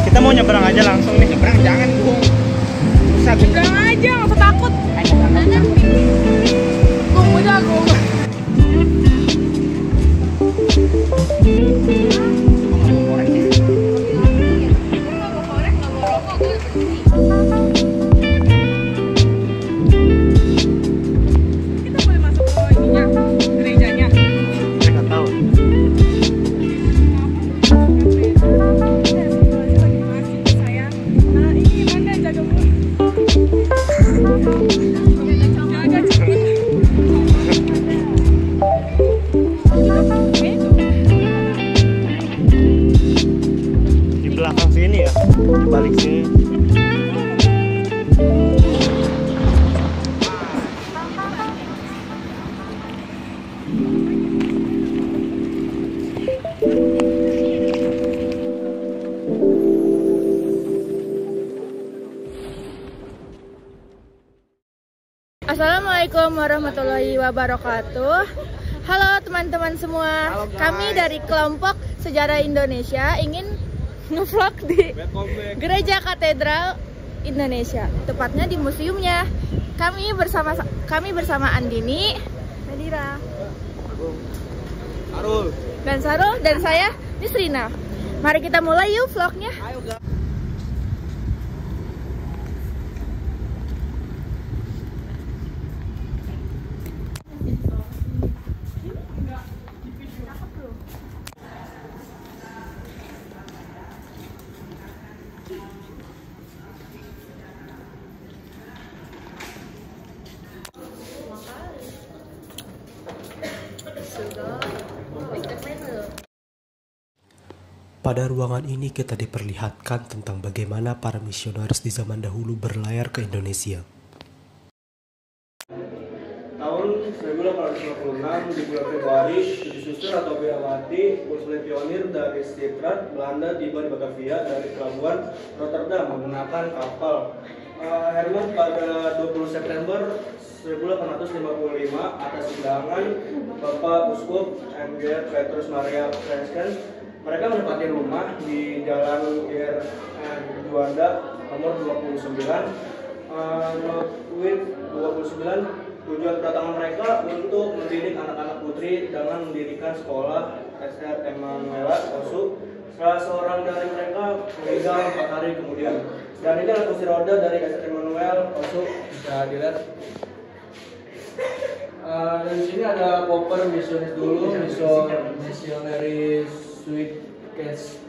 Kita mau nyebrang aja langsung nih. Nyebrang jangan dong. Susah. Nyebrang aja, nggak usah takut. Gue jago. Kita boleh masuk ke ininya, gerejanya. Saya nggak tahu. Di belakang sini ya, di balik sini. Assalamualaikum warahmatullahi wabarakatuh. Halo teman-teman semua. Halo, guys. Kami dari kelompok Sejarah Indonesia ingin ngevlog di Gereja Katedral Indonesia, tepatnya di museumnya. Kami bersama Andini, Nadira, Arul. dan Sarul, dan saya Nisrina. Mari kita mulai yuk vlognya. Ayo guys. Pada ruangan ini kita diperlihatkan tentang bagaimana para misionaris di zaman dahulu berlayar ke Indonesia. Tahun 1856 di bulan Februari, 7 suster atau biawati Muslim pionir dari Stittrat, Belanda tiba di Batavia dari pelabuhan Rotterdam menggunakan kapal Herman pada 20 September 1855 atas undangan Bapak Uskup M.G. Petrus Maria Franciscan. Mereka menempati rumah di Jalan Ir Juanda nomor 29, Tujuan kedatangan mereka untuk mendidik anak-anak putri dengan mendirikan sekolah SR Emanuela Osu. Salah seorang dari mereka meninggal 4 hari kemudian. Dan ini adalah kursi roda dari SR Emanuel Osu, bisa dilihat. Dan di sini ada koper misionis dulu, misionary suitcase.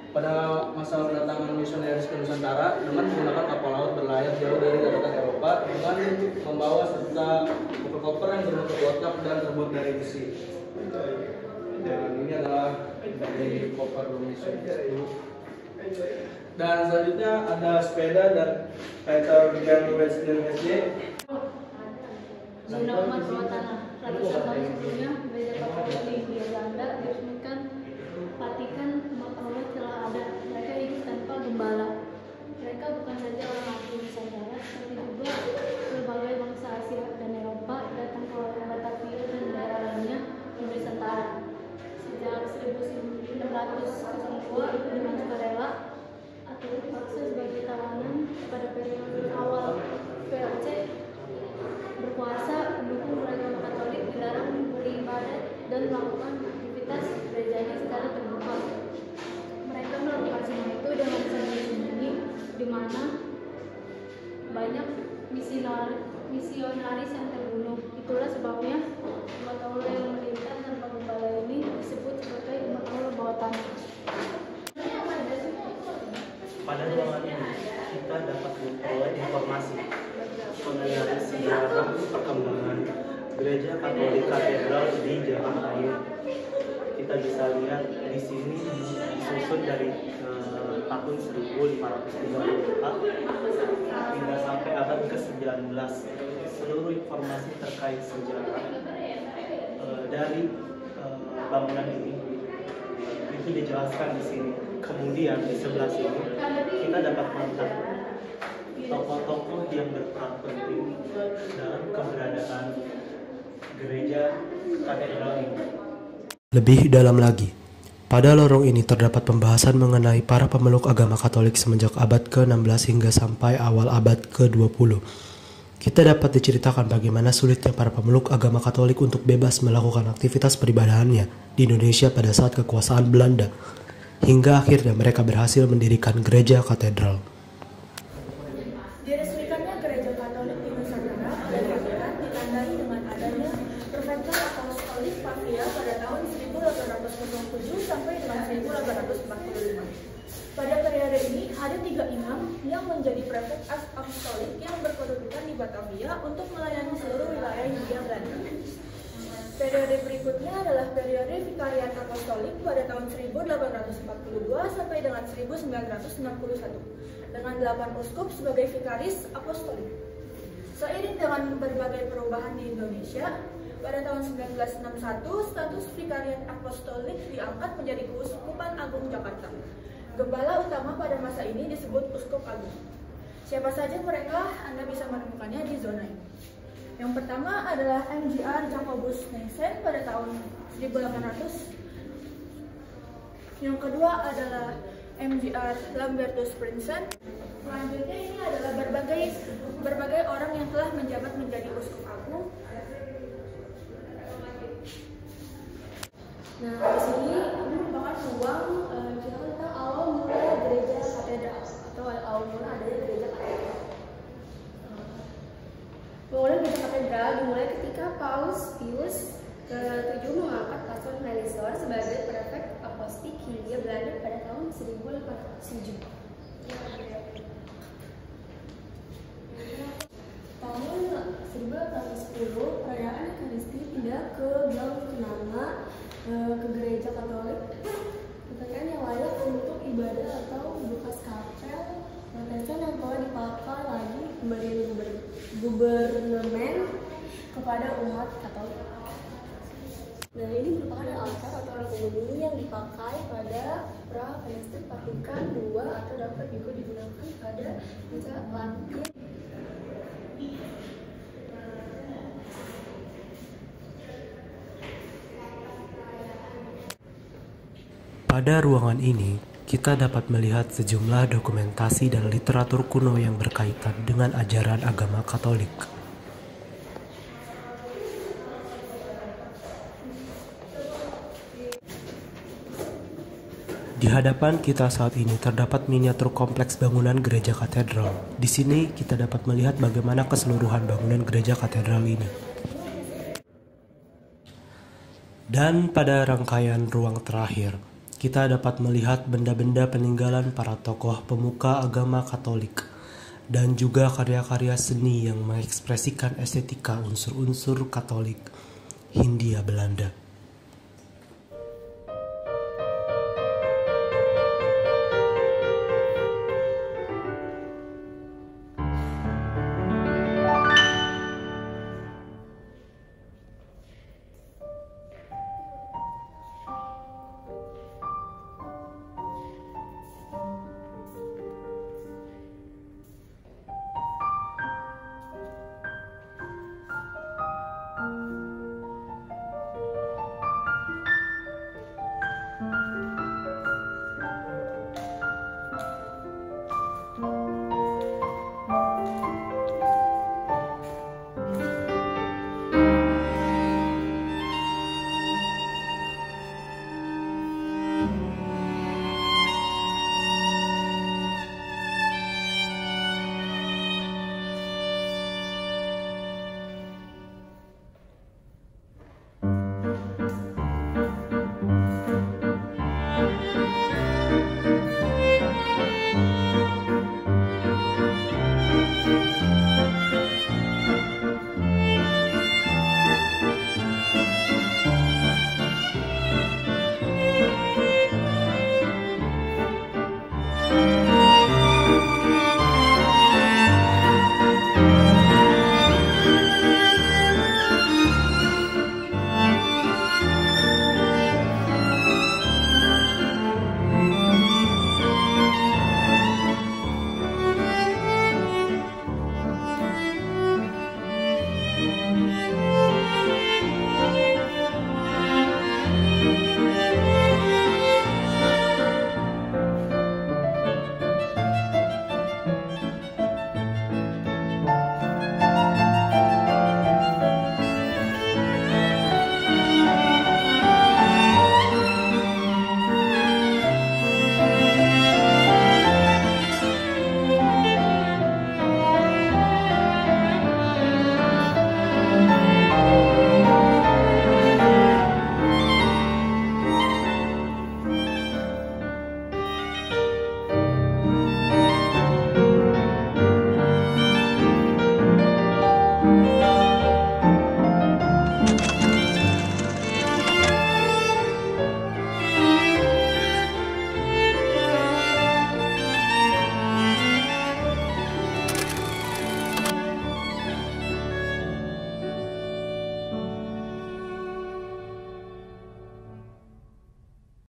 Pada masa kedatangan misionaris ke Nusantara dengan menggunakan kapal laut berlayar jauh dari daratan Eropa dengan membawa serta koper-koper yang berbentuk kotak dan terbuat dari besi. Dan ini adalah dari koper misionaris dulu. Dan selanjutnya ada sepeda dan Peter Jan Wesley SD. Zona umat bawah tanah. Ratusan tahun sebelumnya, gereja Katolik di Belanda diresmikan Vatikan. Umat Allah telah ada. Mereka hidup tanpa gembala. Mereka bukan saja orang asli Nusantara, tapi juga berbagai bangsa Asia dan Eropa datang ke Batavia dan daerah lainnya di Nusantara. Sejak 1602 dengan sukarela atau terpaksa sebagai tawanan pada periode awal VOC berkuasa, pendukung beragama Katolik dilarang beribadat dan melakukan aktivitas gerejanya secara terbuka. Mereka melakukan semua itu dengan sembunyi-sembunyi, di mana banyak misionaris yang terbunuh. Itulah sebabnya umat Allah yang melintang tanpa gembala ini disebut sebagai umat Allah bawah tanah. Pada ruangan ini kita dapat memperoleh informasi mengenai sejarah perkembangan Gereja Katolik Katedral di Jakarta ini. Kita bisa lihat di sini disusun dari tahun 1534 hingga sampai abad ke-19. Seluruh informasi terkait sejarah dari bangunan ini itu dijelaskan di sini. Kemudian di sebelah sini kita dapat melihat tokoh-tokoh yang Lebih dalam lagi, pada lorong ini terdapat pembahasan mengenai para pemeluk agama Katolik semenjak abad ke-16 hingga sampai awal abad ke-20. Kita dapat diceritakan bagaimana sulitnya para pemeluk agama Katolik untuk bebas melakukan aktivitas peribadahannya di Indonesia pada saat kekuasaan Belanda, hingga akhirnya mereka berhasil mendirikan gereja katedral. Diresmikannya gereja Katolik di Nusantara oleh Vatikan ditandai dengan adanya Perpektur Apostolik Pavia pada tahun 1807 sampai dengan 1845. Pada periode ini ada 3 imam yang menjadi prefek apostolik yang berkedudukan di Batavia untuk melayani seluruh wilayah Hindia Belanda. Periode berikutnya adalah periode Vikariat Apostolik pada tahun 1842 sampai dengan 1961 dengan 8 uskup sebagai vikaris apostolik. Seiring dengan berbagai perubahan di Indonesia, pada tahun 1961 status Vikariat Apostolik diangkat menjadi Keuskupan Agung Jakarta. Gembala utama pada masa ini disebut Uskup Agung. Siapa saja mereka, Anda bisa menemukannya di zona ini. Yang pertama adalah MGR Jacobus Neesen pada tahun 1800. Yang kedua adalah MGR Lambertus Prinsen. Selanjutnya ini adalah berbagai orang yang telah menjabat menjadi Uskup Agung. Nah, di sini ini merupakan ruang kita tentang awal mula gereja katedral atau awal mula adanya gereja katedral. Bangunan gereja katedral dimulai ketika Paus Pius ke-7 mengangkat Pastor Melisor sebagai prefek apostolik Hindia Belanda pada tahun 1807. Tahun 1810 perayaan Ekaristi pindah ke Gang Kenanga ke gereja Katolik. Pakaian yang layak untuk ibadah atau bekas kapel, pakaian yang telah dipakai lagi kembali gubernemen kepada umat Katolik. Nah, ini merupakan altar atau argumeni yang dipakai pada pra Penistin Vatikan II atau dapat juga digunakan pada misa Latin. Pada ruangan ini, kita dapat melihat sejumlah dokumentasi dan literatur kuno yang berkaitan dengan ajaran agama Katolik. Di hadapan kita saat ini terdapat miniatur kompleks bangunan gereja katedral. Di sini kita dapat melihat bagaimana keseluruhan bangunan gereja katedral ini. Dan pada rangkaian ruang terakhir, kita dapat melihat benda-benda peninggalan para tokoh pemuka agama Katolik dan juga karya-karya seni yang mengekspresikan estetika unsur-unsur Katolik Hindia Belanda.